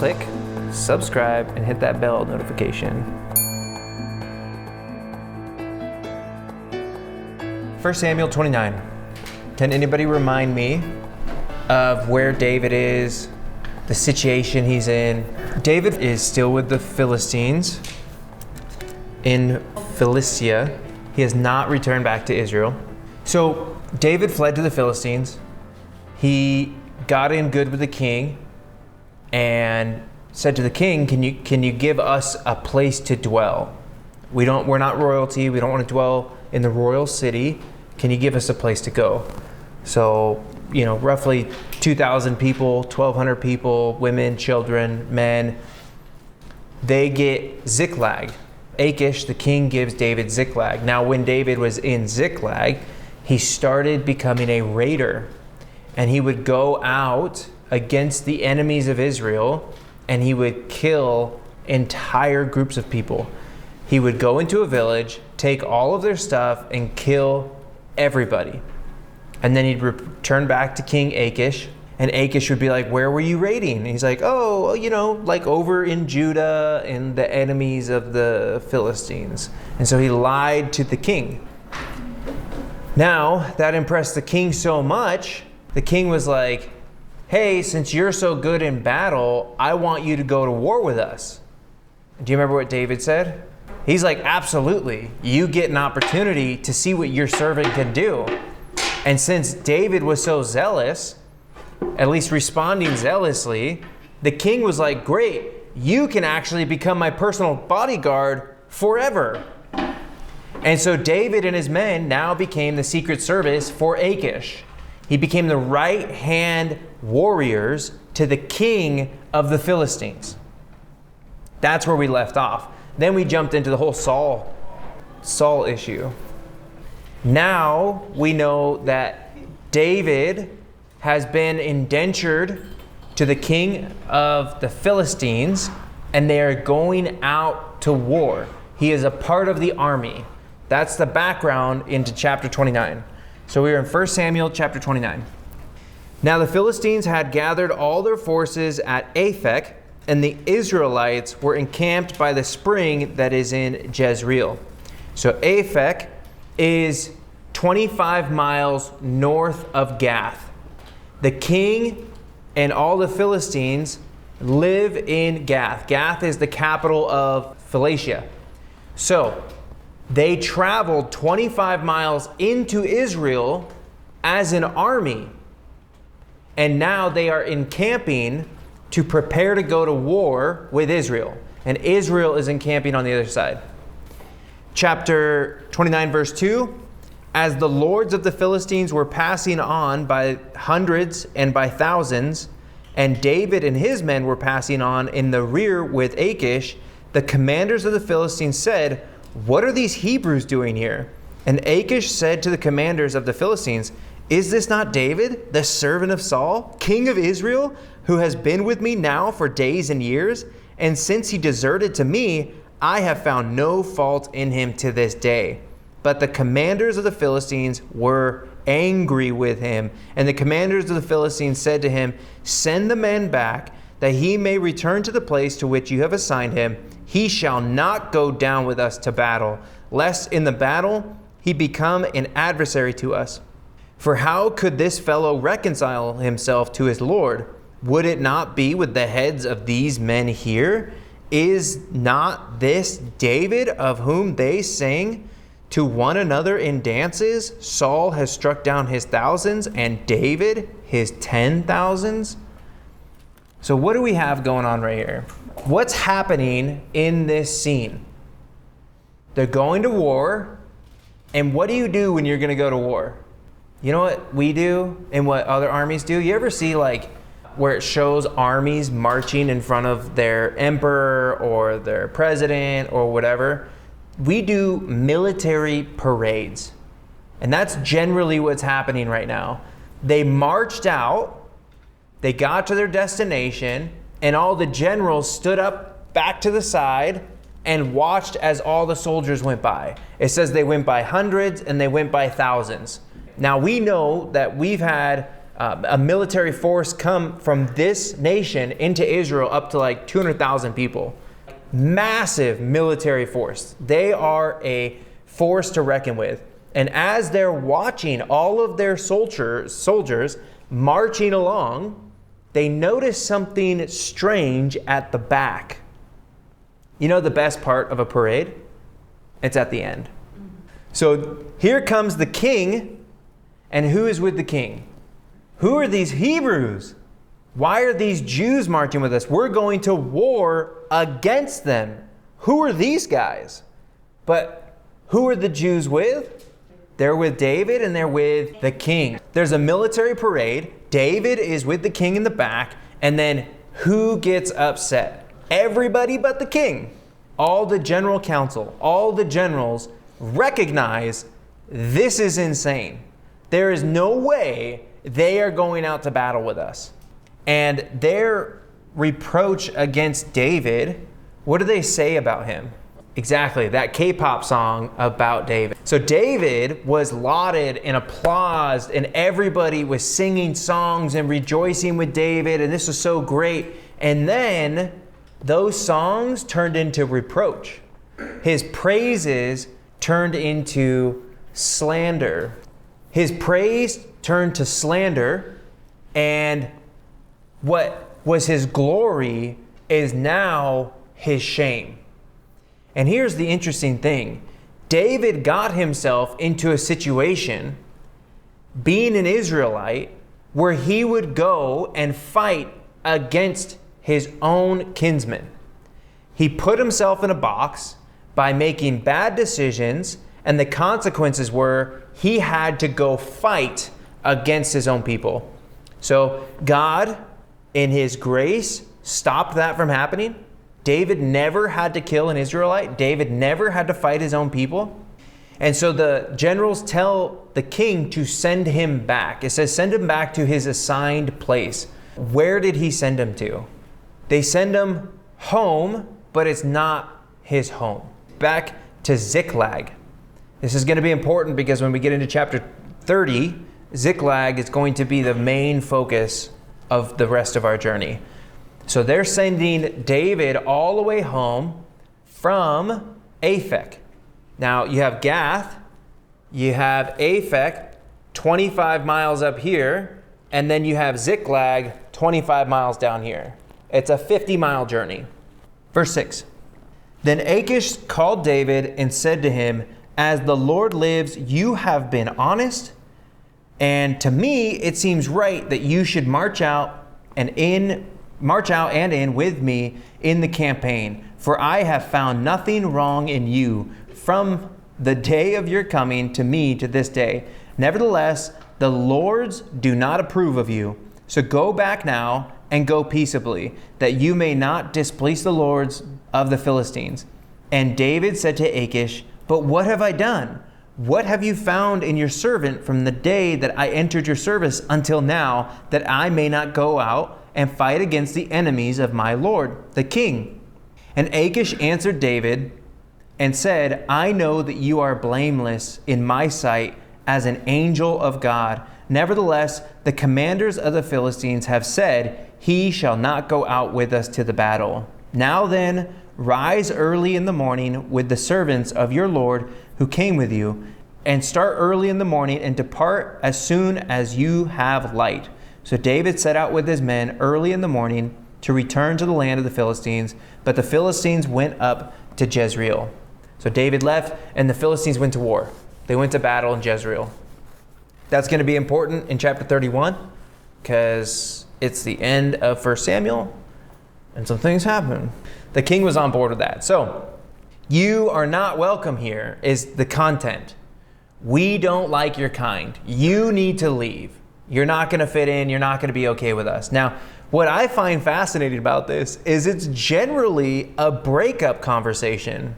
click subscribe and hit that bell notification. 1 Samuel 29. Can anybody remind me of where David is, the situation he's in? David is still with the Philistines in Philistia. He has not returned back to Israel. So David fled to the Philistines. He got in good with the king and said to the king, can you give us a place to dwell? We're not royalty. We don't want to dwell in the royal city. Can you give us a place to go? So, roughly 2,000 people, 1,200 people, women, children, men, they get Ziklag. Achish, the king, gives David Ziklag. Now, when David was in Ziklag, he started becoming a raider, and he would go out against the enemies of Israel, and he would kill entire groups of people. He would go into a village, take all of their stuff, and kill everybody. And then he'd return back to King Achish, and Achish would be like, where were you raiding? And he's like, like over in Judah and the enemies of the Philistines. And so he lied to the king. Now, that impressed the king so much, the king was like, hey, since you're so good in battle, I want you to go to war with us. Do you remember what David said? He's like, absolutely. You get an opportunity to see what your servant can do. And since David was so zealous, at least responding zealously, the king was like, great, you can actually become my personal bodyguard forever. And so David and his men now became the secret service for Achish. He became the right-hand warriors to the king of the Philistines. That's where we left off. Then we jumped into the whole Saul issue. Now we know that David has been indentured to the king of the Philistines, and they are going out to war. He is a part of the army. That's the background into chapter 29. So we are in 1 Samuel chapter 29. Now the Philistines had gathered all their forces at Aphek, and the Israelites were encamped by the spring that is in Jezreel. So Aphek is 25 miles north of Gath. The king and all the Philistines live in Gath. Gath is the capital of Philistia. So they traveled 25 miles into Israel as an army. And now they are encamping to prepare to go to war with Israel. And Israel is encamping on the other side. Chapter 29, verse 2. As the lords of the Philistines were passing on by hundreds and by thousands, and David and his men were passing on in the rear with Achish, the commanders of the Philistines said, what are these Hebrews doing here? And Achish said to the commanders of the Philistines, is this not David, the servant of Saul, king of Israel, who has been with me now for days and years? And since he deserted to me, I have found no fault in him to this day. But the commanders of the Philistines were angry with him. And the commanders of the Philistines said to him, send the man back, that he may return to the place to which you have assigned him. He shall not go down with us to battle, lest in the battle he become an adversary to us. For how could this fellow reconcile himself to his Lord? Would it not be with the heads of these men here? Is not this David, of whom they sing to one another in dances? Saul has struck down his thousands, and David his 10,000s. So what do we have going on right here? What's happening in this scene? They're going to war. And what do you do when you're going to go to war? You know what we do and what other armies do? You ever see where it shows armies marching in front of their emperor or their president or whatever? We do military parades. And that's generally what's happening right now. They marched out. They got to their destination, and all the generals stood up back to the side and watched as all the soldiers went by. It says they went by hundreds and they went by thousands. Now we know that we've had a military force come from this nation into Israel up to like 200,000 people. Massive military force. They are a force to reckon with. And as they're watching all of their soldiers marching along, they notice something strange at the back. You know the best part of a parade? It's at the end. So here comes the king, and who is with the king? Who are these Hebrews? Why are these Jews marching with us? We're going to war against them. Who are these guys? But who are the Jews with? They're with David and they're with the king. There's a military parade. David is with the king in the back. And then who gets upset? Everybody but the king. All the general council, all the generals recognize this is insane. There is no way they are going out to battle with us. And their reproach against David, what do they say about him? Exactly, that K-pop song about David. So David was lauded and applauded, and everybody was singing songs and rejoicing with David, and this was so great. And then those songs turned into reproach. His praises turned into slander. His praise turned to slander, and what was his glory is now his shame. And here's the interesting thing. David got himself into a situation, being an Israelite, where he would go and fight against his own kinsmen. He put himself in a box by making bad decisions, and the consequences were he had to go fight against his own people. So God, in his grace, stopped that from happening. David never had to kill an Israelite. David never had to fight his own people. And so the generals tell the king to send him back. It says send him back to his assigned place. Where did he send him to? They send him home, but it's not his home. Back to Ziklag. This is going to be important because when we get into chapter 30, Ziklag is going to be the main focus of the rest of our journey. So they're sending David all the way home from Aphek. Now you have Gath, you have Aphek, 25 miles up here, and then you have Ziklag, 25 miles down here. It's a 50-mile journey. Verse 6. Then Achish called David and said to him, "As the Lord lives, you have been honest, and to me it seems right that you should march out and in with me in the campaign. For I have found nothing wrong in you from the day of your coming to me to this day. Nevertheless, the lords do not approve of you. So go back now and go peaceably, that you may not displease the lords of the Philistines." And David said to Achish, "But what have I done? What have you found in your servant from the day that I entered your service until now, that I may not go out and fight against the enemies of my lord, the king?" And Achish answered David and said, "I know that you are blameless in my sight as an angel of God. Nevertheless, the commanders of the Philistines have said, 'He shall not go out with us to the battle.' Now then, rise early in the morning with the servants of your Lord who came with you, and start early in the morning and depart as soon as you have light." So David set out with his men early in the morning to return to the land of the Philistines, but the Philistines went up to Jezreel. So David left, and the Philistines went to war. They went to battle in Jezreel. That's going to be important in chapter 31, because it's the end of 1 Samuel, and some things happen. The king was on board with that. So, "You are not welcome here" is the content. We don't like your kind. You need to leave. You're not going to fit in. You're not going to be okay with us. Now, what I find fascinating about this is it's generally a breakup conversation.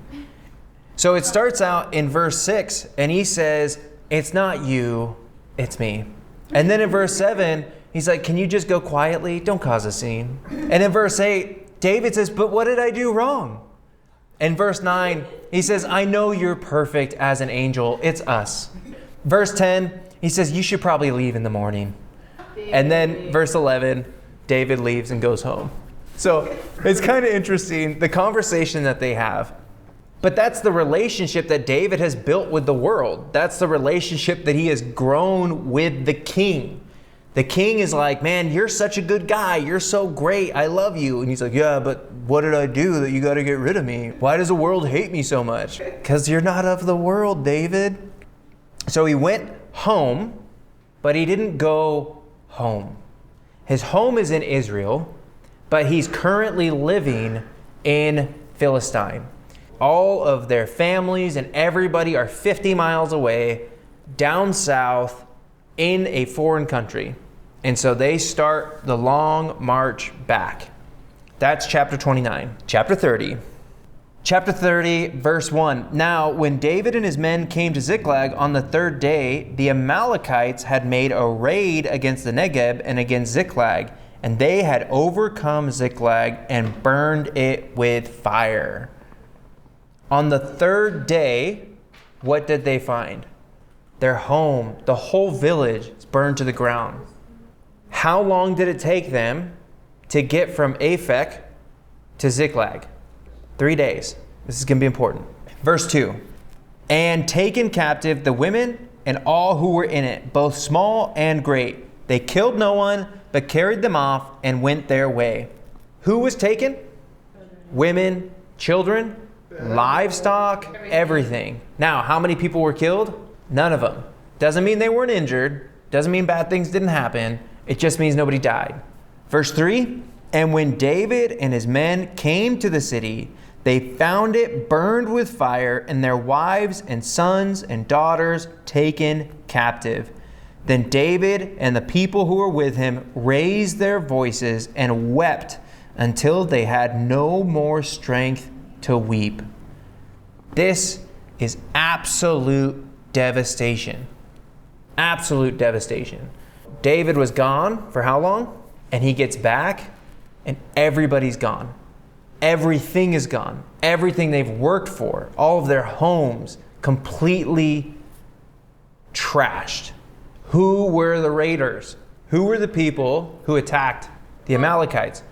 So it starts out in verse 6, and he says, "It's not you, it's me." And then in verse 7, he's like, "Can you just go quietly? Don't cause a scene." And in verse 8, David says, "But what did I do wrong?" In verse 9, he says, "I know you're perfect as an angel. It's us." Verse 10, he says, "You should probably leave in the morning." And then verse 11, David leaves and goes home. So it's kind of interesting, the conversation that they have. But that's the relationship that David has built with the world. That's the relationship that he has grown with the king. The king is like, man, you're such a good guy. You're so great. I love you. And he's like, yeah, but what did I do that you got to get rid of me? Why does the world hate me so much? Because you're not of the world, David. So he went home, but he didn't go home. His home is in Israel, but he's currently living in Philistine. All of their families and everybody are 50 miles away, down south, in a foreign country. And so they start the long march back. That's chapter 29. Chapter 30. Chapter 30, verse 1. Now, when David and his men came to Ziklag on the third day, the Amalekites had made a raid against the Negeb and against Ziklag, and they had overcome Ziklag and burned it with fire. On the third day, what did they find? Their home, the whole village, is burned to the ground. How long did it take them to get from Aphek to Ziklag? 3 days. This is going to be important. Verse 2. And taken captive the women and all who were in it, both small and great. They killed no one, but carried them off and went their way. Who was taken? Women, children, livestock, everything. Now, how many people were killed? None of them. Doesn't mean they weren't injured. Doesn't mean bad things didn't happen. It just means nobody died. Verse 3. And when David and his men came to the city, they found it burned with fire, and their wives and sons and daughters taken captive. Then David and the people who were with him raised their voices and wept until they had no more strength to weep. This is absolute devastation. Absolute devastation. David was gone for how long? And he gets back and everybody's gone. Everything is gone. Everything they've worked for, all of their homes, completely trashed. Who were the raiders? Who were the people who attacked the Amalekites?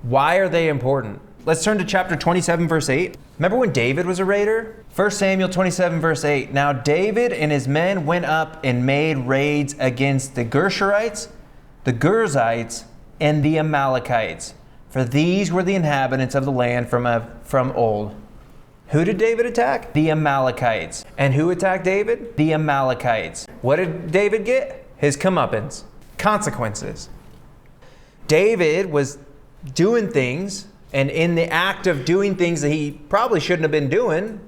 Why are they important? Let's turn to chapter 27, verse 8. Remember when David was a raider? 1 Samuel 27, verse 8. Now David and his men went up and made raids against the Gershurites, the Girzites, and the Amalekites, for these were the inhabitants of the land from old. Who did David attack? The Amalekites. And who attacked David? The Amalekites. What did David get? His comeuppance. Consequences. David was doing things, and in the act of doing things that he probably shouldn't have been doing,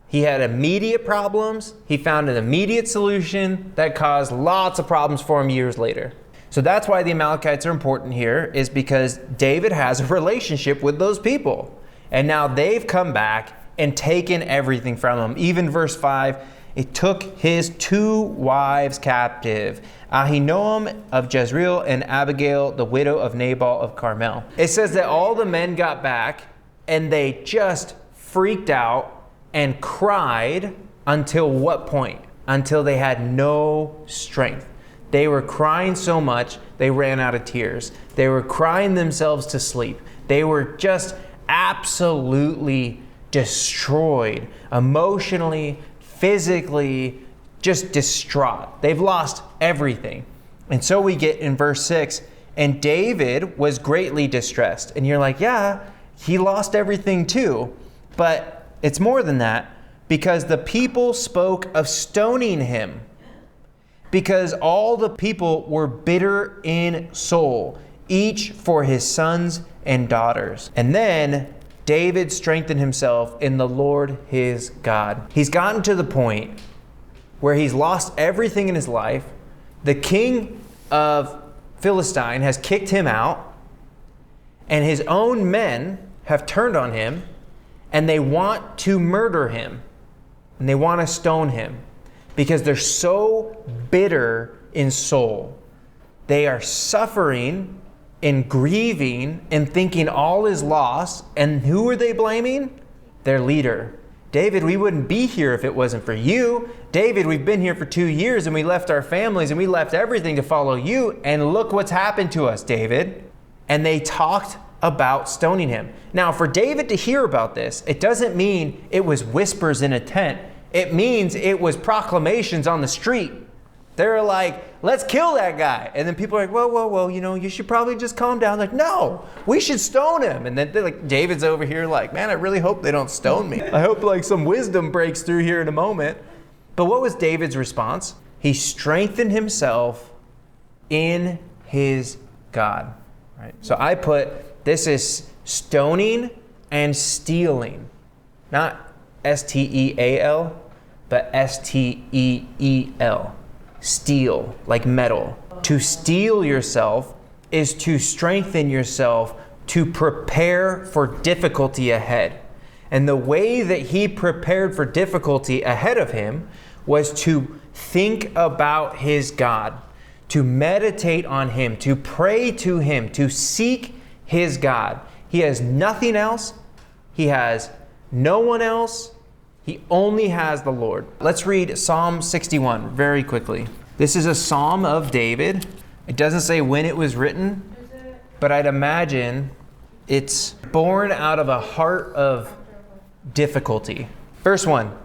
he had immediate problems. He found an immediate solution that caused lots of problems for him years later. So that's why the Amalekites are important here, is because David has a relationship with those people. And now they've come back and taken everything from him. Even verse 5, it took his 2 wives captive, Ahinoam of Jezreel and Abigail, the widow of Nabal of Carmel. It says that all the men got back and they just freaked out and cried until what point? Until they had no strength. They were crying so much, they ran out of tears. They were crying themselves to sleep. They were just absolutely destroyed, emotionally, physically, just distraught. They've lost everything. And so we get in verse 6, and David was greatly distressed. And you're like, yeah, he lost everything too. But it's more than that, because the people spoke of stoning him. Because all the people were bitter in soul, each for his sons and daughters. And then David strengthened himself in the Lord his God. He's gotten to the point where he's lost everything in his life. The king of Philistine has kicked him out, and his own men have turned on him, and they want to murder him, and they want to stone him. Because they're so bitter in soul. They are suffering and grieving and thinking all is lost. And who are they blaming? Their leader. David, we wouldn't be here if it wasn't for you. David, we've been here for 2 years and we left our families and we left everything to follow you. And look what's happened to us, David. And they talked about stoning him. Now, for David to hear about this, it doesn't mean it was whispers in a tent. It means it was proclamations on the street. They're like, let's kill that guy. And then people are like, whoa, you should probably just calm down. Like, no, we should stone him. And then David's over here like, man, I really hope they don't stone me. I hope some wisdom breaks through here in a moment. But what was David's response? He strengthened himself in his God. Right? So I put, this is stoning and stealing. Not S-T-E-A-L, but S-T-E-E-L. Steal, like metal. To steel yourself is to strengthen yourself to prepare for difficulty ahead. And the way that he prepared for difficulty ahead of him was to think about his God, to meditate on him, to pray to him, to seek his God. He has nothing else. He has no one else. He only has the Lord. Let's read Psalm 61 very quickly. This is a psalm of David. It doesn't say when it was written, but I'd imagine it's born out of a heart of difficulty. Verse 1.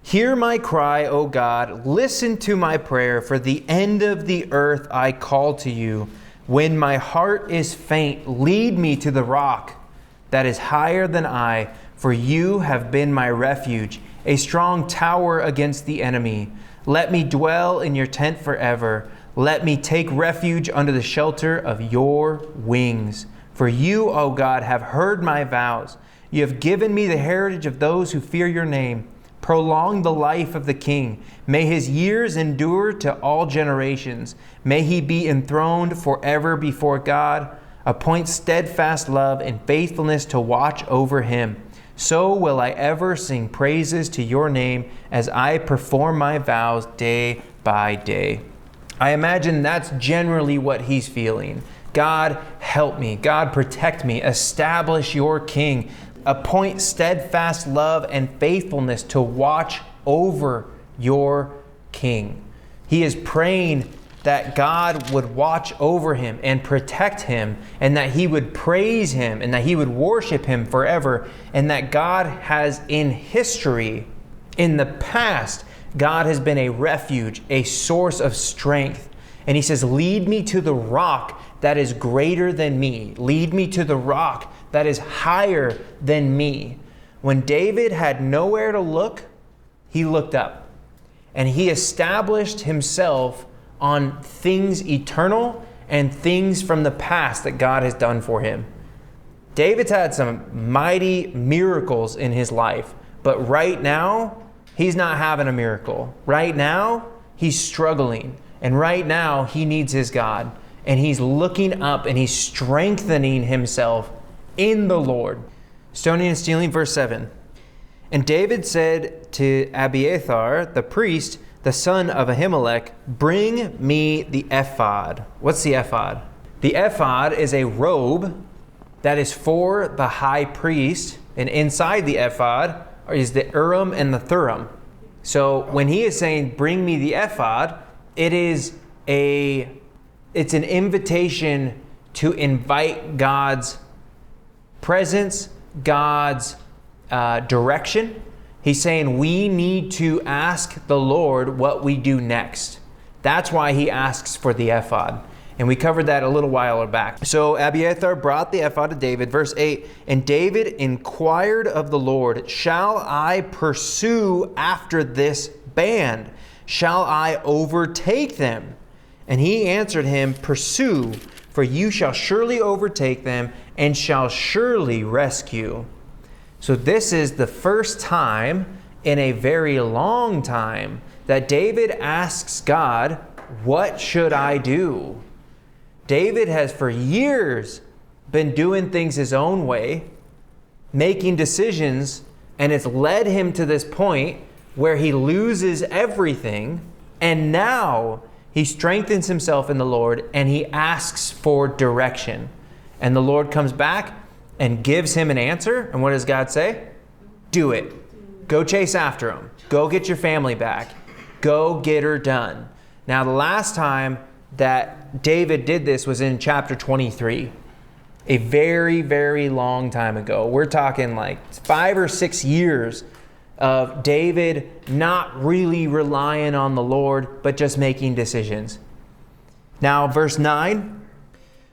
Hear my cry, O God. Listen to my prayer. For the end of the earth I call to you. When my heart is faint, lead me to the rock that is higher than I. For you have been my refuge, a strong tower against the enemy. Let me dwell in your tent forever. Let me take refuge under the shelter of your wings. For you, O God, have heard my vows. You have given me the heritage of those who fear your name. Prolong the life of the king. May his years endure to all generations. May he be enthroned forever before God. Appoint steadfast love and faithfulness to watch over him. So will I ever sing praises to your name as I perform my vows day by day. I imagine that's generally what he's feeling. God, help me. God, protect me. Establish your king. Appoint steadfast love and faithfulness to watch over your king. He is praying that God would watch over him and protect him, and that he would praise him, and that he would worship him forever, and that God has in history, in the past, God has been a refuge, a source of strength. And he says, lead me to the rock that is greater than me. Lead me to the rock that is higher than me. When David had nowhere to look, he looked up, and he established himself on things eternal and things from the past that God has done for him. David's had some mighty miracles in his life, but right now, he's not having a miracle. Right now, he's struggling. And right now, he needs his God. And he's looking up and he's strengthening himself in the Lord. Stoning and stealing, verse 7. And David said to Abiathar, the priest, the son of Ahimelech, bring me the ephod. What's the ephod? The ephod is a robe that is for the high priest. And inside the ephod is the Urim and the Thummim. So when he is saying, bring me the ephod, it's an invitation to invite God's presence, God's direction. He's saying we need to ask the Lord what we do next. That's why he asks for the ephod. And we covered that a little while back. So Abiathar brought the ephod to David. Verse 8, and David inquired of the Lord, shall I pursue after this band? Shall I overtake them? And he answered him, pursue, for you shall surely overtake them and shall surely rescue. So this is the first time in a very long time that David asks God, what should I do? David has for years been doing things his own way, making decisions, and it's led him to this point where he loses everything. And now he strengthens himself in the Lord and he asks for direction. And the Lord comes back and gives him an answer. And what does God say? Do it. Go chase after him. Go get your family back. Go get her done. Now, the last time that David did this was in chapter 23. A very, very long time ago. We're talking like 5 or 6 years of David not really relying on the Lord, but just making decisions. Now, verse 9.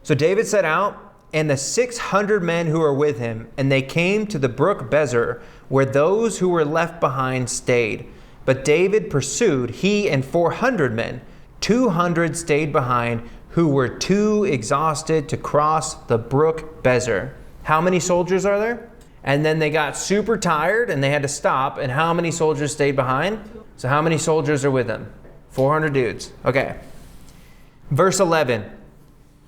So David set out, and the 600 men who were with him, and they came to the brook Bezer, where those who were left behind stayed. But David pursued, he and 400 men. 200 stayed behind, who were too exhausted to cross the brook Bezer. How many soldiers are there? And then they got super tired and they had to stop. And how many soldiers stayed behind? So how many soldiers are with them? 400 dudes. Okay. Verse 11.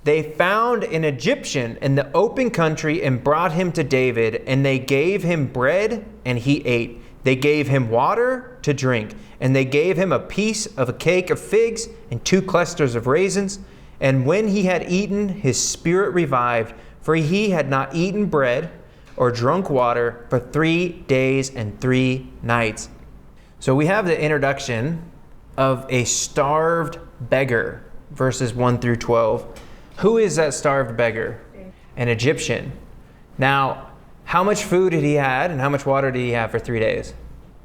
They found an Egyptian in the open country and brought him to David, and they gave him bread and he ate. They gave him water to drink, and they gave him a piece of a cake of figs and 2 clusters of raisins. And when he had eaten, his spirit revived, for he had not eaten bread or drunk water for 3 days and 3 nights. So we have the introduction of a starved beggar, verses 1 through 12. Who is that starved beggar? An Egyptian. Now, how much food did he had and how much water did he have for 3 days?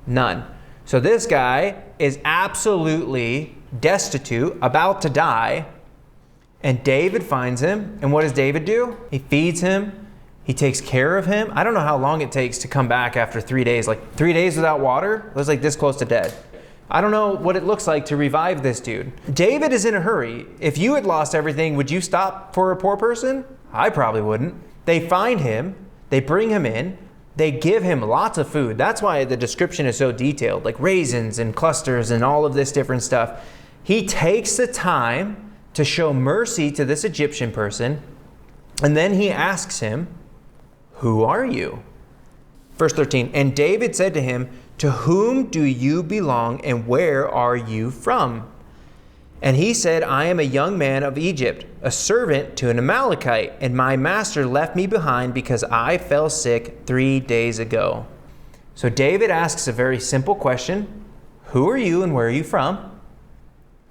None. So this guy is absolutely destitute, about to die. And David finds him. And what does David do? He feeds him. He takes care of him. I don't know how long it takes to come back after 3 days. Like 3 days without water? It was like this close to dead. I don't know what it looks like to revive this dude. David is in a hurry. If you had lost everything, would you stop for a poor person? I probably wouldn't. They find him. They bring him in. They give him lots of food. That's why the description is so detailed, like raisins and clusters and all of this different stuff. He takes the time to show mercy to this Egyptian person. And then he asks him, who are you? Verse 13, and David said to him, to whom do you belong and where are you from? And he said, I am a young man of Egypt, a servant to an Amalekite, and my master left me behind because I fell sick 3 days ago. So David asks a very simple question. Who are you and where are you from?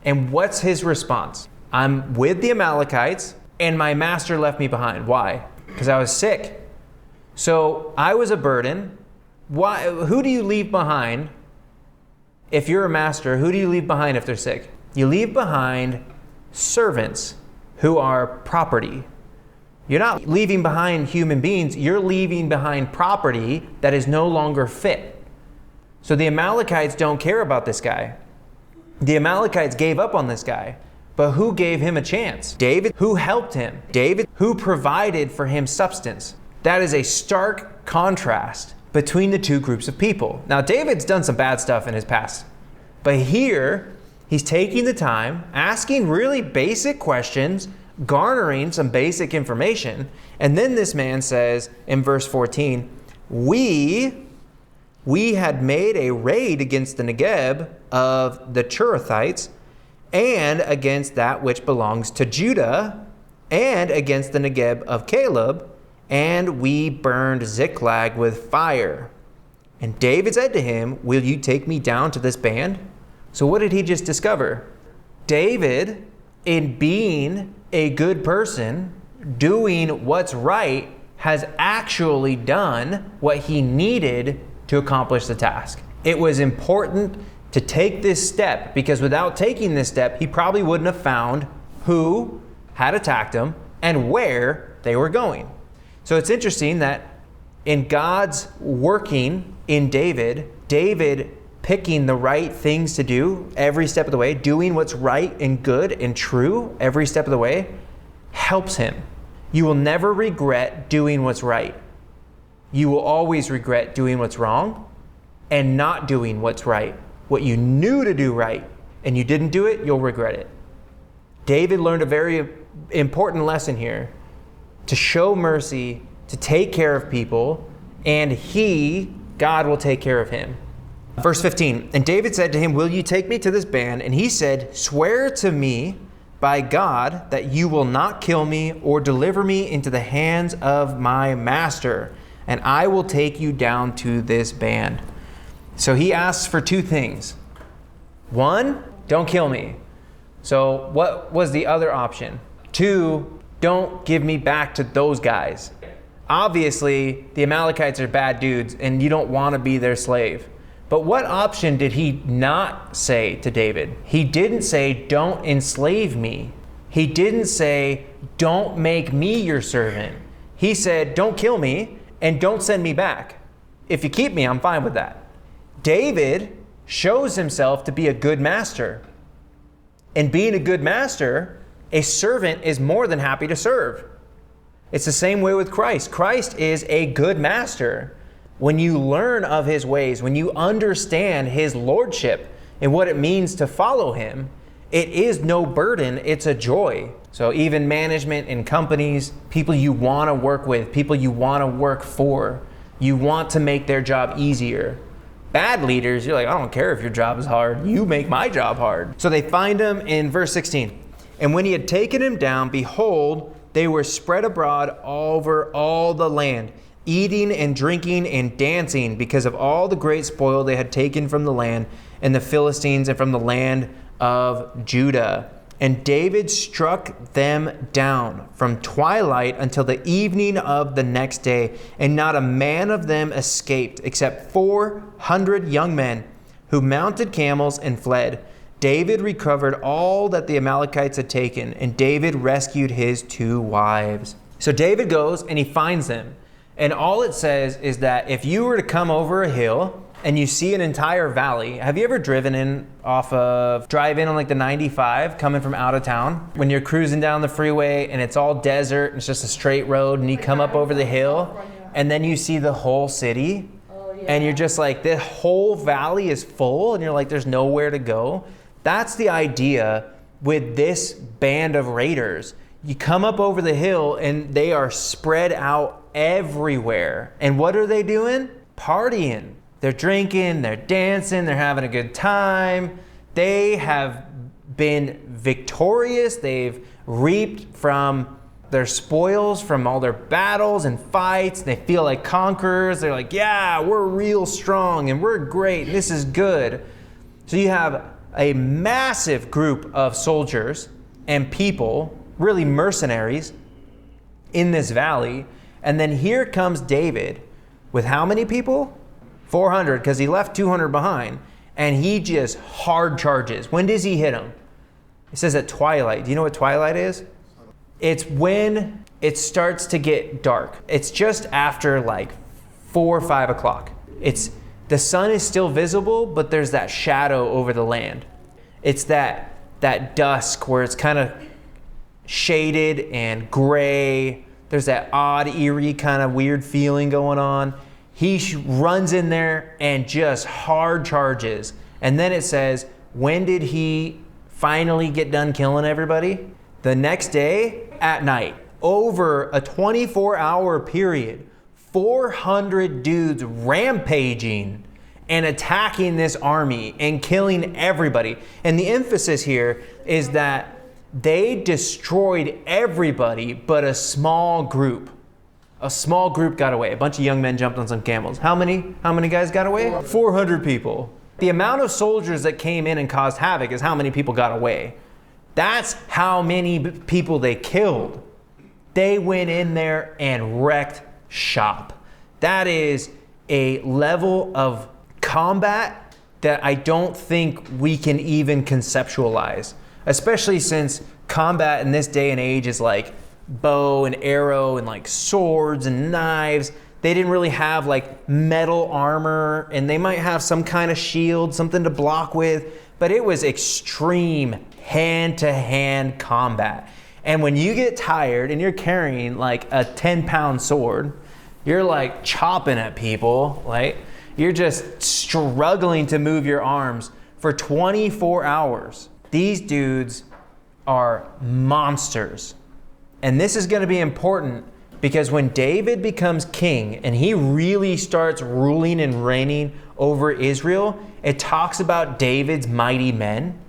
And what's his response? I'm with the Amalekites and my master left me behind. Why? Because I was sick. So I was a burden. Why? Who do you leave behind? If you're a master, who do you leave behind if they're sick? You leave behind servants who are property. You're not leaving behind human beings. You're leaving behind property that is no longer fit. So the Amalekites don't care about this guy. The Amalekites gave up on this guy. But who gave him a chance? David. Who helped him? David. Who provided for him substance? That is a stark contrast between the two groups of people. Now, David's done some bad stuff in his past. But here, he's taking the time, asking really basic questions, garnering some basic information. And then this man says in verse 14, we had made a raid against the Negeb of the Cherethites, and against that which belongs to Judah, and against the Negeb of Caleb, and we burned Ziklag with fire. And David said to him, will you take me down to this band? So what did he just discover? David, in being a good person, doing what's right, has actually done what he needed to accomplish the task. It was important to take this step, because without taking this step, he probably wouldn't have found who had attacked him and where they were going. So it's interesting that in God's working in David picking the right things to do every step of the way, doing what's right and good and true every step of the way, helps him. You will never regret doing what's right. You will always regret doing what's wrong and not doing what's right. What you knew to do right and you didn't do it, you'll regret it. David learned a very important lesson here: to show mercy, to take care of people, and God will take care of him. Verse 15, and David said to him, will you take me to this band? And he said, swear to me by God that you will not kill me or deliver me into the hands of my master, and I will take you down to this band. So he asks for two things. One, don't kill me. So what was the other option? Two, don't give me back to those guys. Obviously, the Amalekites are bad dudes and you don't want to be their slave. But what option did he not say to David? He didn't say, don't enslave me. He didn't say, don't make me your servant. He said, don't kill me and don't send me back. If you keep me, I'm fine with that. David shows himself to be a good master. And being a good master, a servant is more than happy to serve. It's the same way with Christ. Christ is a good master. When you learn of his ways, when you understand his lordship and what it means to follow him, it is no burden, it's a joy. So even management in companies, people you want to work with, people you want to work for, you want to make their job easier. Bad leaders, you're like, I don't care if your job is hard. You make my job hard. So they find him in verse 16. And when he had taken him down, behold, they were spread abroad over all the land, eating and drinking and dancing because of all the great spoil they had taken from the land and the Philistines and from the land of Judah. And David struck them down from twilight until the evening of the next day, and not a man of them escaped, except 400 young men who mounted camels and fled. David recovered all that the Amalekites had taken, and David rescued his 2 wives. So David goes and he finds them. And all it says is that if you were to come over a hill and you see an entire valley. Have you ever drive in on like the 95 coming from out of town? When you're cruising down the freeway and it's all desert and it's just a straight road and you come up over the hill and then you see the whole city and you're just like, the whole valley is full and you're like, there's nowhere to go. That's the idea with this band of raiders. You come up over the hill and they are spread out everywhere. And what are they doing? Partying. They're drinking, they're dancing, they're having a good time. They have been victorious. They've reaped from their spoils, from all their battles and fights. They feel like conquerors. They're like, yeah, we're real strong and we're great. This is good. So you have a massive group of soldiers and people, really mercenaries, in this valley. And then here comes David with how many people? 400, because he left 200 behind, and he just hard charges. When does he hit them? It says at twilight. Do you know what twilight is? It's when it starts to get dark. It's just after like 4 or 5 o'clock. The sun is still visible, but there's that shadow over the land. It's that dusk where it's kind of shaded and gray. There's that odd, eerie kind of weird feeling going on. He runs in there and just hard charges. And then it says, when did he finally get done killing everybody? The next day at night. Over a 24-hour period, 400 dudes rampaging and attacking this army and killing everybody. And the emphasis here is that they destroyed everybody but a small group. A small group got away. A bunch of young men jumped on some camels. How many guys got away? 400 people. The amount of soldiers that came in and caused havoc is how many people got away. That's how many people they killed. They went in there and wrecked shop. That is a level of combat that I don't think we can even conceptualize, especially since combat in this day and age is like bow and arrow and like swords and knives. They didn't really have like metal armor, and they might have some kind of shield, something to block with, but it was extreme hand-to-hand combat. And when you get tired and you're carrying like a 10-pound sword, you're like chopping at people, like you're just struggling to move your arms for 24 hours. These dudes are monsters. And this is going to be important because when David becomes king and he really starts ruling and reigning over Israel, it talks about David's mighty men.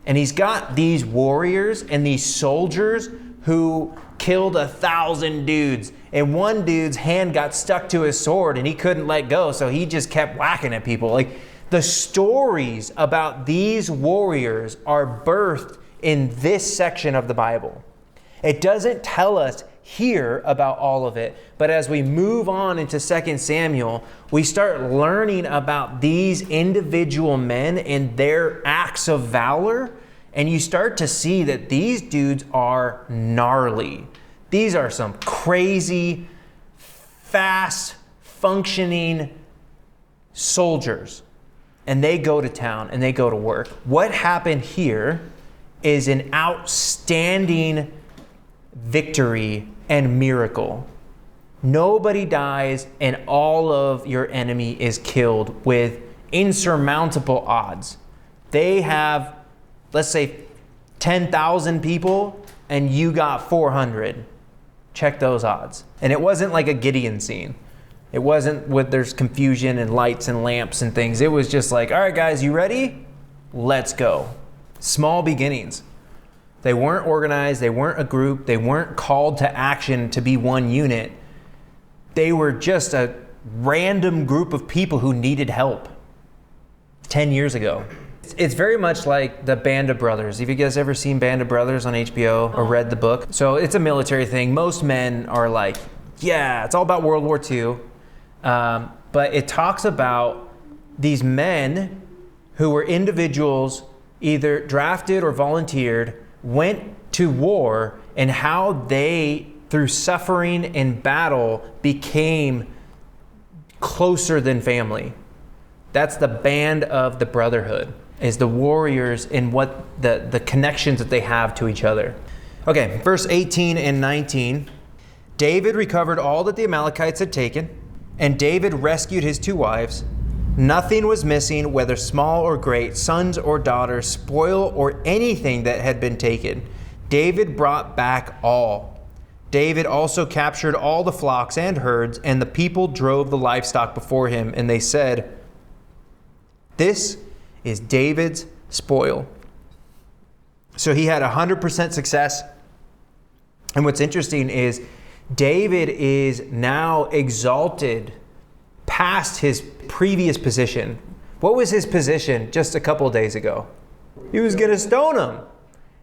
And he's got these warriors and these soldiers who killed 1,000 dudes. And one dude's hand got stuck to his sword and he couldn't let go, so he just kept whacking at people. Like, The stories about these warriors are birthed in this section of the Bible. It doesn't tell us here about all of it, but as we move on into 2 Samuel, we start learning about these individual men and their acts of valor, and you start to see that these dudes are gnarly. These are some crazy, fast, functioning soldiers. And they go to town and they go to work. What happened here is an outstanding victory and miracle. Nobody dies and all of your enemy is killed with insurmountable odds. They have, let's say, 10,000 people and you got 400. Check those odds. And it wasn't like a Gideon scene. It wasn't with there's confusion and lights and lamps and things. It was just like, all right, guys, you ready? Let's go. Small beginnings. They weren't organized. They weren't a group. They weren't called to action to be one unit. They were just a random group of people who needed help 10 years ago. It's very much like the Band of Brothers. Have you guys ever seen Band of Brothers on HBO or read the book? So it's a military thing. Most men are like, yeah, it's all about World War II. But it talks about these men who were individuals, either drafted or volunteered, went to war, and how they, through suffering and battle, became closer than family. That's the band of the brotherhood, is the warriors and what the connections that they have to each other. Okay, verse 18 and 19. David recovered all that the Amalekites had taken, and David rescued his 2 wives. Nothing was missing, whether small or great, sons or daughters, spoil or anything that had been taken. David brought back all. David also captured all the flocks and herds, and the people drove the livestock before him, and they said, "This is David's spoil." So he had 100% success. And what's interesting is David is now exalted past his previous position. What was his position just a couple days ago? He was going to stone him.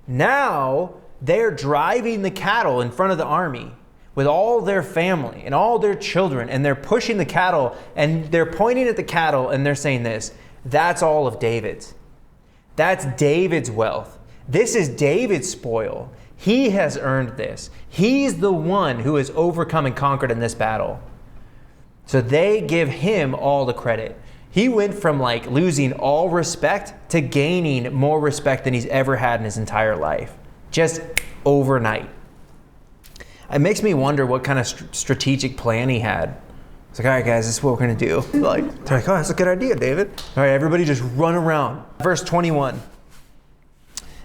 Now they're driving the cattle in front of the army with all their family and all their children, and they're pushing the cattle, and they're pointing at the cattle, and they're saying this: that's all of David's. That's David's wealth. This is David's spoil. He has earned this. He's the one who has overcome and conquered in this battle. So they give him all the credit. He went from like losing all respect to gaining more respect than he's ever had in his entire life. Just overnight. It makes me wonder what kind of strategic plan he had. It's like, all right, guys, this is what we're going to do. They're like, oh, that's a good idea, David. All right, everybody just run around. Verse 21.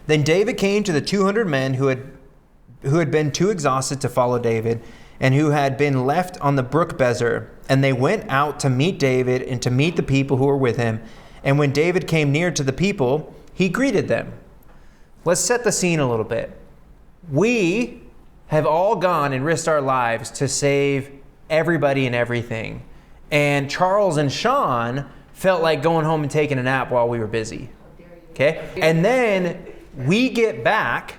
Then David came to the 200 men who had been too exhausted to follow David, and who had been left on the brook Bezer. And they went out to meet David and to meet the people who were with him. And when David came near to the people, he greeted them. Let's set the scene a little bit. We have all gone and risked our lives to save everybody and everything. And Charles and Sean felt like going home and taking a nap while we were busy. Okay? And then we get back,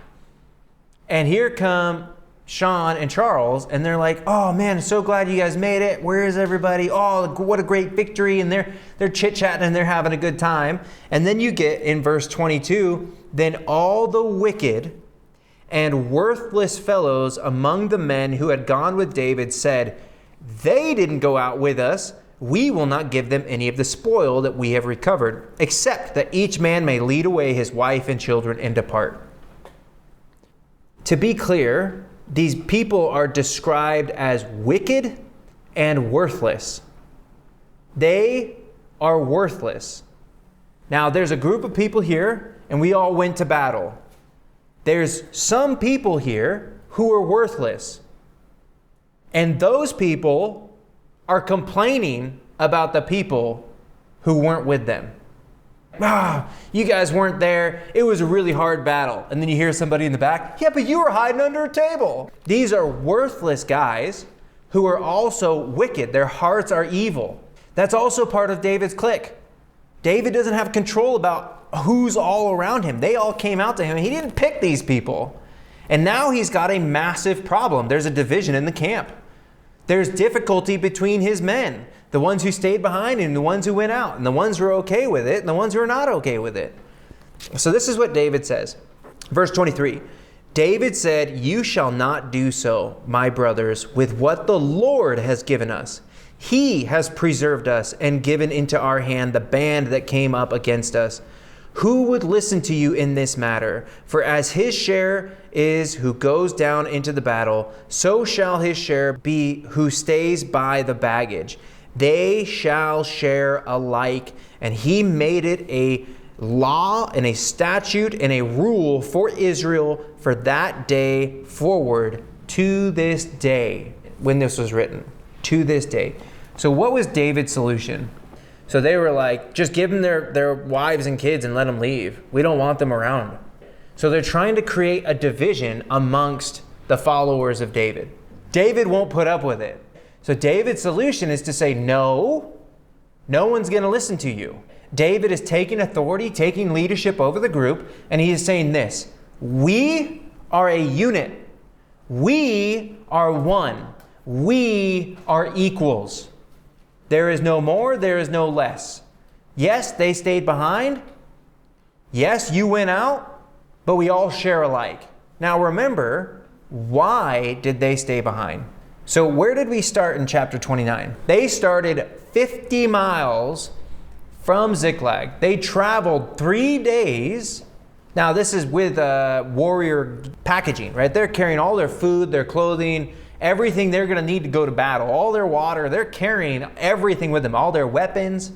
and here come Sean and Charles, and they're like, oh man, I'm so glad you guys made it. Where is everybody? Oh, what a great victory. And they're chit-chatting and they're having a good time. And then you get in verse 22, then all the wicked and worthless fellows among the men who had gone with David said, they didn't go out with us. We will not give them any of the spoil that we have recovered, except that each man may lead away his wife and children and depart. To be clear, these people are described as wicked and worthless. They are worthless. Now, there's a group of people here, and we all went to battle. There's some people here who are worthless. And those people are complaining about the people who weren't with them. You guys weren't there. It was a really hard battle. And then you hear somebody in the back, yeah, but you were hiding under a table. These are worthless guys who are also wicked. Their hearts are evil. That's also part of David's clique. David doesn't have control about who's all around him. They all came out to him. He didn't pick these people. And now he's got a massive problem. There's a division in the camp. There's difficulty between his men, the ones who stayed behind and the ones who went out, and the ones who are okay with it and the ones who are not okay with it. So this is what David says. Verse 23, David said, "You shall not do so, my brothers, with what the Lord has given us. He has preserved us and given into our hand the band that came up against us. Who would listen to you in this matter? For as his share is who goes down into the battle, so shall his share be who stays by the baggage. They shall share alike." And he made it a law and a statute and a rule for Israel for that day forward to this day, when this was written, to this day. So what was David's solution? So they were like, just give them their wives and kids and let them leave. We don't want them around. So they're trying to create a division amongst the followers of David. David won't put up with it. So David's solution is to say, no one's going to listen to you. David is taking authority, taking leadership over the group, and he is saying this: we are a unit. We are one. We are equals. There is no more, there is no less. Yes, they stayed behind. Yes, you went out, but we all share alike. Now remember, why did they stay behind? So where did we start in chapter 29? They started 50 miles from Ziklag. They traveled 3 days. Now this is with warrior packaging, right? They're carrying all their food, their clothing, everything they're going to need to go to battle, all their water. They're carrying everything with them, all their weapons.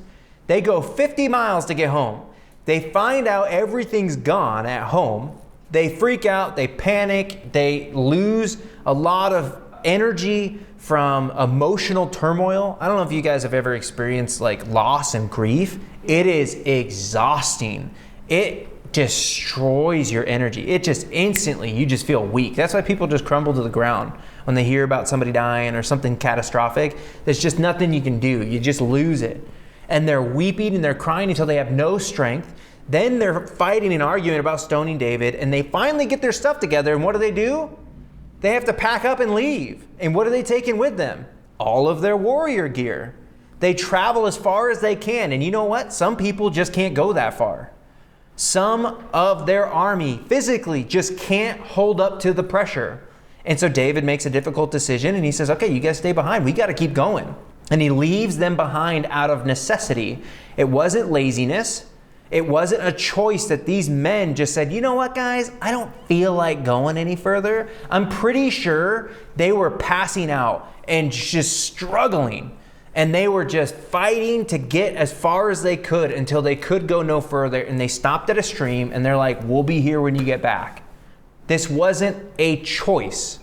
They go 50 miles to get home. They find out everything's gone at home. They freak out, they panic, they lose a lot of energy from emotional turmoil. I don't know if you guys have ever experienced like loss and grief. It is exhausting. It destroys your energy. It just instantly, you just feel weak. That's why people just crumble to the ground when they hear about somebody dying or something catastrophic. There's just nothing you can do. You just lose it. And they're weeping and they're crying until they have no strength. Then they're fighting and arguing about stoning David, and they finally get their stuff together. And what do? They have to pack up and leave. And what are they taking with them? All of their warrior gear. They travel as far as they can. And you know what? Some people just can't go that far. Some of their army physically just can't hold up to the pressure. And so David makes a difficult decision and he says, okay, you guys stay behind. We got to keep going. And he leaves them behind out of necessity. It wasn't laziness. It wasn't a choice that these men just said, you know what, guys, I don't feel like going any further. I'm pretty sure they were passing out and just struggling. And they were just fighting to get as far as they could until they could go no further. And they stopped at a stream and they're like, we'll be here when you get back. This wasn't a choice.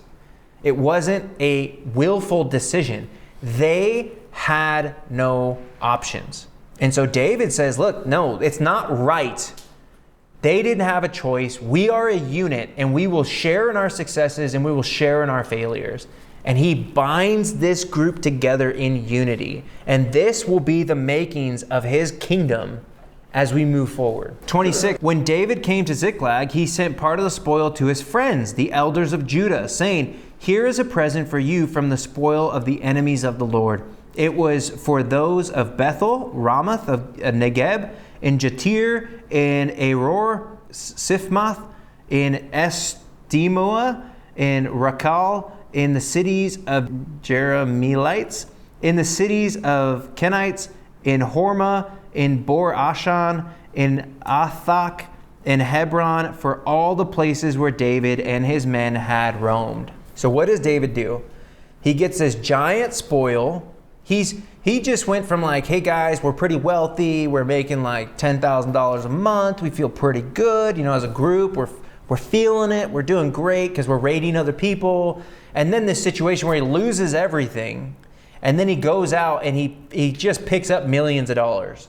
It wasn't a willful decision. They had no options. And so David says, look, no, it's not right. They didn't have a choice. We are a unit and we will share in our successes and we will share in our failures. And he binds this group together in unity. And this will be the makings of his kingdom as we move forward. 26, when David came to Ziklag, he sent part of the spoil to his friends, the elders of Judah, saying, here is a present for you from the spoil of the enemies of the Lord. It was for those of Bethel, Ramoth of Negeb, in Jatir, in Aror, Sifmath, in Estemoa, in Rakal, in the cities of Jerahmeelites, in the cities of Kenites, in Hormah, in Bor Ashan, in Athak, in Hebron, for all the places where David and his men had roamed. So what does David do? He gets this giant spoil. He just went from like, hey guys, we're pretty wealthy. We're making like $10,000 a month. We feel pretty good. You know, as a group, we're feeling it. We're doing great because we're raiding other people. And then this situation where he loses everything. And then he goes out and he just picks up millions of dollars.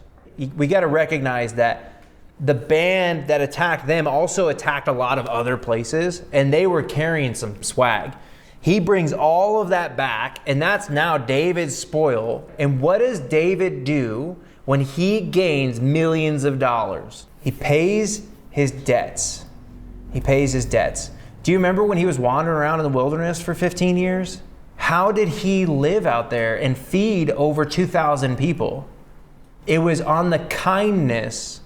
We got to recognize that the band that attacked them also attacked a lot of other places. And they were carrying some swag. He brings all of that back, and that's now David's spoil. And what does David do when he gains millions of dollars, he pays his debts. He pays his debts. Do you remember when he was wandering around in the wilderness for 15 years? How did he live out there and feed over 2,000 people? It was on the kindness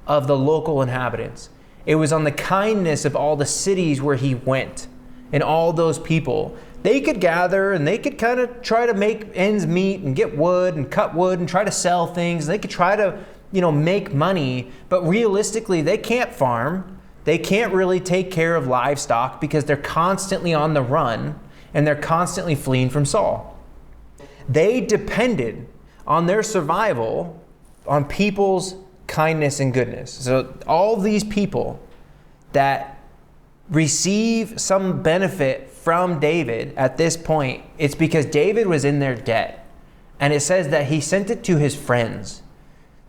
of the local inhabitants. It was on the kindness of all the cities where he went and all those people. They could gather and they could kind of try to make ends meet and get wood and cut wood and try to sell things. They could try to, make money, but realistically, they can't farm. They can't really take care of livestock because they're constantly on the run and they're constantly fleeing from Saul. They depended on their survival on people's kindness and goodness. So all these people that receive some benefit from David at this point, it's because David was in their debt. And it says that he sent it to his friends.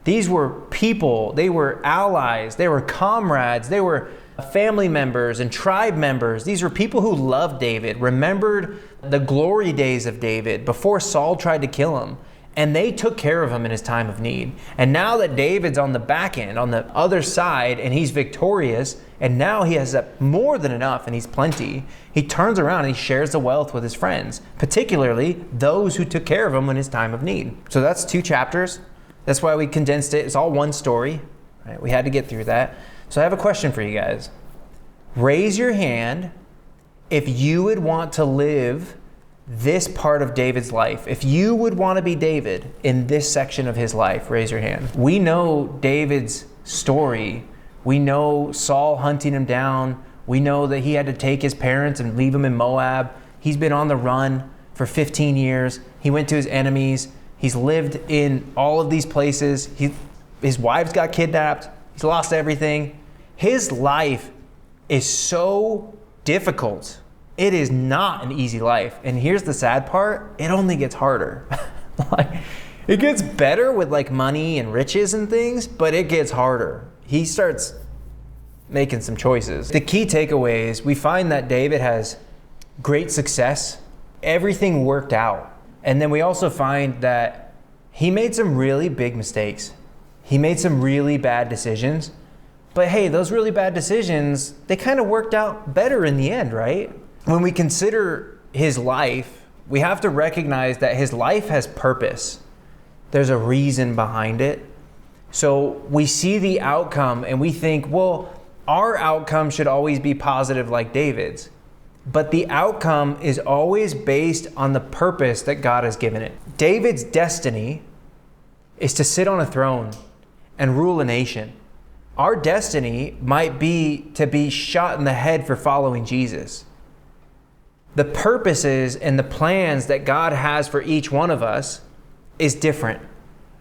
These were people, they were allies, they were comrades, they were family members and tribe members. These were people who loved David, remembered the glory days of David before Saul tried to kill him. And they took care of him in his time of need. And now that David's on the back end, on the other side, and he's victorious, and now he has more than enough and he's plenty, he turns around and he shares the wealth with his friends, particularly those who took care of him in his time of need. So that's 2 chapters. That's why we condensed it. It's all one story. Right? We had to get through that. So I have a question for you guys. Raise your hand if you would want to live this part of David's life. If you would want to be David in this section of his life, raise your hand. We know David's story. We know Saul hunting him down. We know that he had to take his parents and leave them in Moab. He's been on the run for 15 years. He went to his enemies. He's lived in all of these places. His wives got kidnapped. He's lost everything. His life is so difficult. It is not an easy life. And here's the sad part. It only gets harder. It gets better with money and riches and things, but it gets harder. He starts making some choices. The key takeaways, we find that David has great success. Everything worked out. And then we also find that he made some really big mistakes. He made some really bad decisions. But hey, those really bad decisions, they kind of worked out better in the end, right? When we consider his life, we have to recognize that his life has purpose. There's a reason behind it. So we see the outcome and we think, well, our outcome should always be positive like David's. But the outcome is always based on the purpose that God has given it. David's destiny is to sit on a throne and rule a nation. Our destiny might be to be shot in the head for following Jesus. The purposes and the plans that God has for each one of us is different.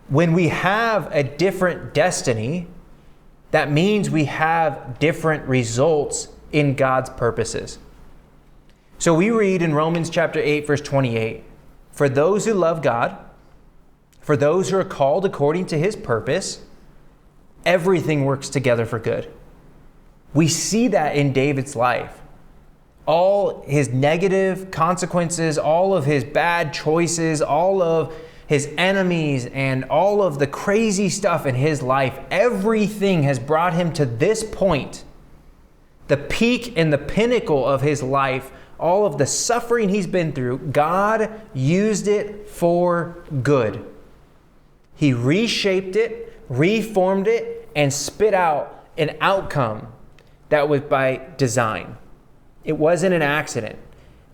When we have a different destiny, that means we have different results in God's purposes. So we read in Romans chapter 8, verse 28, for those who love God, for those who are called according to his purpose, everything works together for good. We see that in David's life. All his negative consequences, all of his bad choices, all of his enemies, and all of the crazy stuff in his life, everything has brought him to this point, the peak and the pinnacle of his life. All of the suffering he's been through, God used it for good. He reshaped it, reformed it, and spit out an outcome that was by design. It wasn't an accident.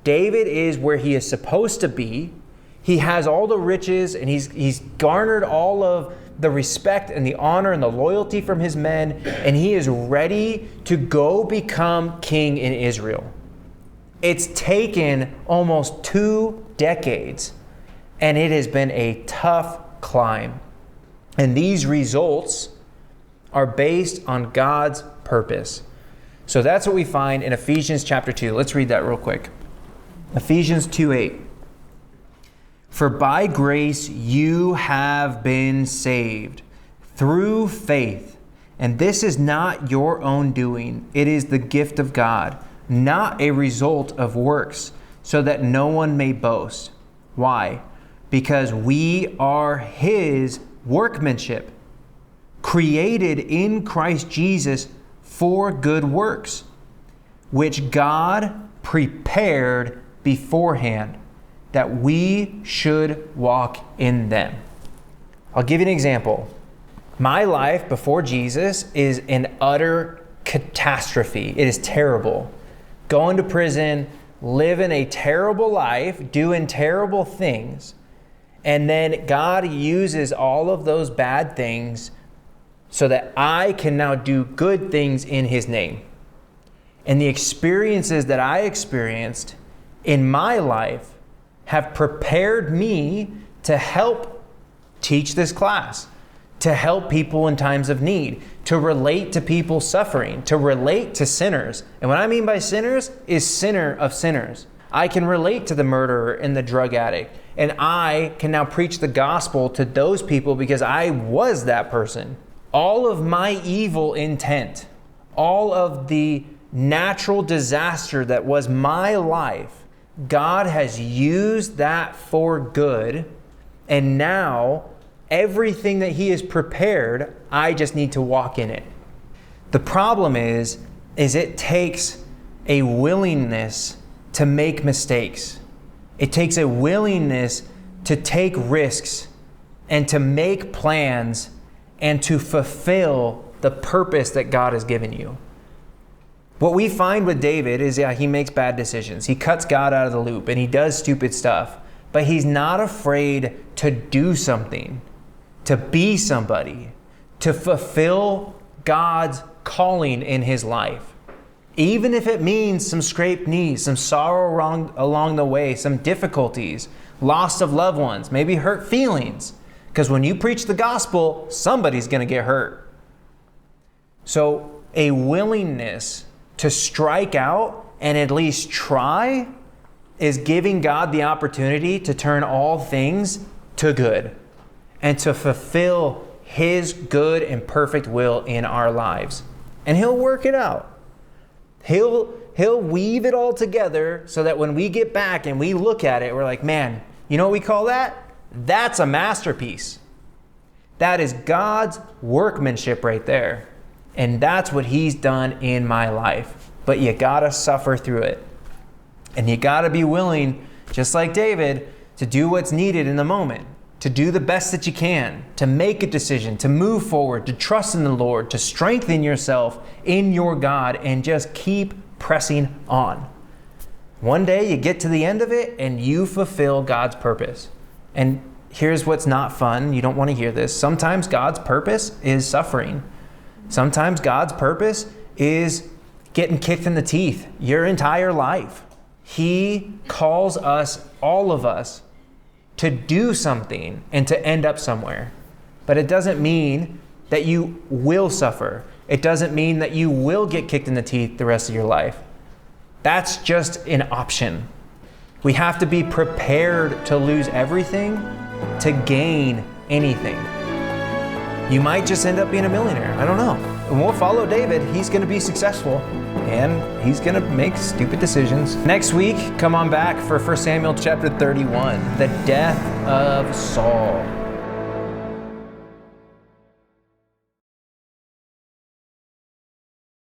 David is where he is supposed to be. He has all the riches and he's garnered all of the respect and the honor and the loyalty from his men, and he is ready to go become king in Israel. It's taken almost 2 decades, and it has been a tough climb. And these results are based on God's purpose. So that's what we find in Ephesians chapter 2. Let's read that real quick. Ephesians 2:8. For by grace you have been saved through faith, and this is not your own doing. It is the gift of God, not a result of works, so that no one may boast. Why? Because we are his workmanship, created in Christ Jesus for good works, which God prepared beforehand that we should walk in them. I'll give you an example. My life before Jesus is an utter catastrophe. It is terrible. Going to prison, living a terrible life, doing terrible things. And then God uses all of those bad things so that I can now do good things in His name. And the experiences that I experienced in my life have prepared me to help teach this class, to help people in times of need, to relate to people suffering, to relate to sinners. And what I mean by sinners is sinner of sinners. I can relate to the murderer and the drug addict, and I can now preach the gospel to those people because I was that person. All of my evil intent, all of the natural disaster that was my life, God has used that for good, and now everything that He has prepared, I just need to walk in it. The problem is it takes a willingness to make mistakes. It takes a willingness to take risks and to make plans and to fulfill the purpose that God has given you. What we find with David is, he makes bad decisions. He cuts God out of the loop and he does stupid stuff, but he's not afraid to do something, to be somebody, to fulfill God's calling in his life. Even if it means some scraped knees, some sorrow along the way, some difficulties, loss of loved ones, maybe hurt feelings. Because when you preach the gospel, somebody's going to get hurt. So a willingness to strike out and at least try is giving God the opportunity to turn all things to good and to fulfill His good and perfect will in our lives. And He'll work it out. He'll weave it all together so that when we get back and we look at it, we're like, man, you know what we call that? That's a masterpiece. That is God's workmanship right there. And that's what He's done in my life. But you gotta suffer through it. And you gotta be willing, just like David, to do what's needed in the moment, to do the best that you can, to make a decision, to move forward, to trust in the Lord, to strengthen yourself in your God, and just keep pressing on. One day you get to the end of it and you fulfill God's purpose. And here's what's not fun. You don't want to hear this. Sometimes God's purpose is suffering. Sometimes God's purpose is getting kicked in the teeth your entire life. He calls us, all of us, to do something and to end up somewhere. But it doesn't mean that you will suffer. It doesn't mean that you will get kicked in the teeth the rest of your life. That's just an option. We have to be prepared to lose everything to gain anything. You might just end up being a millionaire. I don't know. And we'll follow David. He's going to be successful and he's going to make stupid decisions. Next week, come on back for 1 Samuel chapter 31, the death of Saul.